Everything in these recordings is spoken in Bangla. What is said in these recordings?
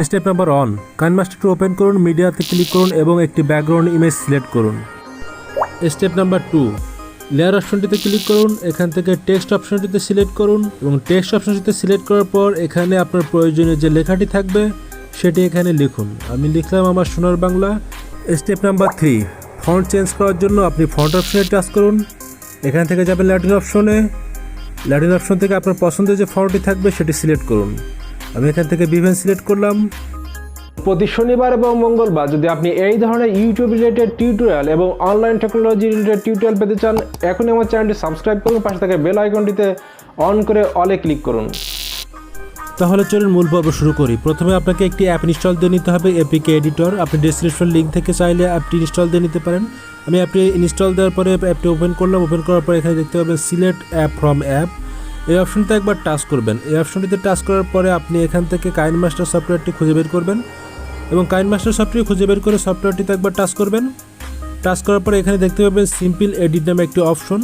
স্টেপ নাম্বার 1, কাইনমাস্টারটি ওপেন করুন, মিডিয়াতে ক্লিক করুন এবং একটি ব্যাকগ্রাউন্ড ইমেজ সিলেক্ট করুন। স্টেপ নাম্বার 2, লেয়ার অপশনটিতে ক্লিক করুন, এখান থেকে টেক্সট অপশনটিতে সিলেক্ট করুন এবং টেক্সট অপশনটিতে সিলেক্ট করার পর এখানে আপনার প্রয়োজনীয় যে লেখাটি থাকবে সেটি এখানে লিখুন। আমি লিখলাম আমার সোনার Bangla. Step number 3, font change করার জন্য আপনি ফন্ট অপশনে টাচ করুন, এখান থেকে যাবেন ল্যাটিন অপশনে। ল্যাটিন অপশন থেকে আপনার পছন্দের যে ফন্টটি থাকবে সেটি সিলেক্ট করুন। আমি এখান থেকে ভিভেন সিলেক্ট করলাম। প্রতি শনিবার এবং মঙ্গলবার যদি আপনি এই ধরনের ইউটিউব রিলেটেড টিউটোরিয়াল এবং অনলাইন টেকনোলজি রিলেটেড টিউটোরিয়াল পেতে চান, এখনই আমার চ্যানেলটি সাবস্ক্রাইব করুন, পাশে থাকা বেল আইকনটিতে অন করে অলে ক্লিক করুন। তাহলে চলুন মূল পর্ব শুরু করি। প্রথমে আপনাকে একটি অ্যাপ ইনস্টল দিয়ে নিতে হবে, এপিকে এডিটর। আপনি ডেসক্রিপশন লিঙ্ক থেকে চাইলে অ্যাপটি ইনস্টল দিয়ে নিতে পারেন। আমি অ্যাপটি ইনস্টল দেওয়ার পরে অ্যাপটি ওপেন করলাম। ওপেন করার পর এখানে দেখতে পাবেন সিলেক্ট অ্যাপ ফ্রম অ্যাপ, এই অপশনটা একবার টাচ করবেন। এই অপশনটিতে টাচ করার পরে আপনি এখান থেকে কাইনমাস্টার সফটওয়্যারটি খুঁজে বের করবেন এবং কাইনমাস্টার সফটওয়্যার খুঁজে বের করে সফটওয়্যারটিতে একবার টাচ করবেন। টাচ করার পরে এখানে দেখতে পাবেন সিম্পল এডিট নামে একটি অপশন,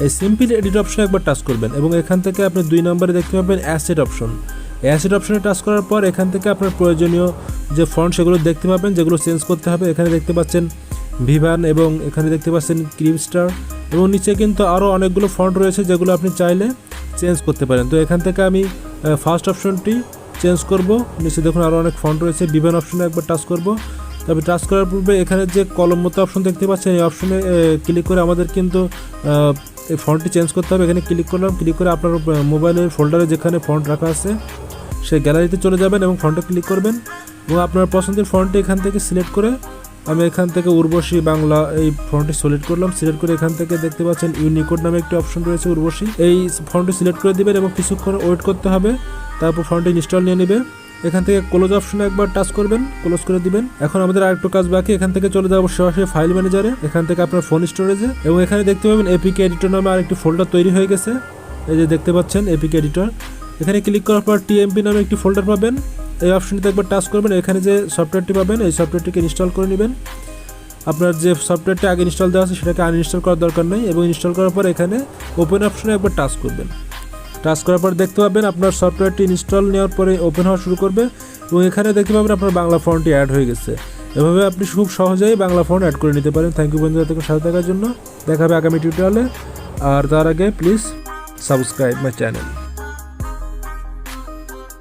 এই সিম্পল এডিট অপশনে একবার টাচ করবেন এবং এখান থেকে আপনি 2 নম্বরে দেখতে পাবেন অ্যাসেট অপশন। অ্যাসেট অপশনে টাচ করার পর এখান থেকে আপনার প্রয়োজনীয় যে ফন্ট সেগুলো দেখতে পাবেন, যেগুলো চেঞ্জ করতে হবে। এখানে দেখতে পাচ্ছেন ভিভান এবং এখানে দেখতে পাচ্ছেন ক্রিমস্টার এবং নিচে কিন্তু আরও অনেকগুলো ফন্ট রয়েছে যেগুলো আপনি চাইলে চেঞ্জ করতে পারেন। তো এখান থেকে আমি ফার্স্ট অপশনটি চেঞ্জ করব। নিচে দেখুন আরও অনেক ফন্ট রয়েছে, ভিভান অপশনে একবার টাচ করব। তবে টাচ করার পূর্বে এখানে যে কলম মতো অপশন দেখতে পাচ্ছেন, এই অপশনে ক্লিক করে আমাদের কিন্তু এই ফন্টটি চেঞ্জ করতে হবে। এখানে ক্লিক করলাম, ক্লিক করে আপনার মোবাইলের ফোল্ডারে যেখানে ফন্ট রাখা আছে সেই গ্যালারিতে চলে যাবেন এবং ফন্টে ক্লিক করবেন এবং আপনার পছন্দের ফন্টটি এখান থেকে সিলেক্ট করে, আমি এখান থেকে উর্বশী বাংলা এই ফন্টটি সিলেক্ট করলাম। সিলেক্ট করে এখান থেকে দেখতে পাচ্ছেন ইউনিকোড নামে একটি অপশন রয়েছে উর্বশী, এই ফন্টটি সিলেক্ট করে দিবেন এবং কিছুক্ষণ ওয়েট করতে হবে। তারপর ফন্টটি ইনস্টল নিয়ে নেবে। এখান থেকে ক্লোজ অপশনে একবার টাচ করবেন, ক্লোজ করে দিবেন। এখন আমাদের আরেকটু কাজ বাকি, এখান থেকে চলে যাবো সরাসরি ফাইল ম্যানেজারে, এখান থেকে আপনার ফোন স্টোরেজে এবং এখানে দেখতে পাবেন এপিকে এডিটর নামে আরেকটি ফোল্ডার তৈরি হয়ে গেছে। এই যে দেখতে পাচ্ছেন এপিকে এডিটর, এখানে ক্লিক করার পর টিএমপি নামে একটি ফোল্ডার পাবেন। এই অপশনটিতে একবার টাচ করবেন, এখানে যে সফটওয়্যারটি পাবেন এই সফটওয়্যারটিকে ইনস্টল করে নেবেন। আপনার যে সফটওয়্যারটি আগে ইনস্টল দেওয়া আছে সেটাকে আনইনস্টল করার দরকার নেই এবং ইনস্টল করার পর এখানে ওপেন অপশনে একবার টাচ করবেন। টাচ করার পর দেখতে পাবেন আপনার সফটওয়্যারটি ইনস্টল নেওয়ার পরে ওপেন হওয়া শুরু করবে এবং এখানে দেখতে পাবেন আপনার বাংলা ফন্টটি অ্যাড হয়ে গেছে। এভাবে আপনি খুব সহজেই বাংলা ফন্ট অ্যাড করে নিতে পারেন। থ্যাংক ইউ বন্ধুরা, এতক্ষণ সাথে থাকার জন্য। দেখা হবে আগামী টিউটোরিয়ালে। আর তার আগে প্লিজ সাবস্ক্রাইব মাই চ্যানেল।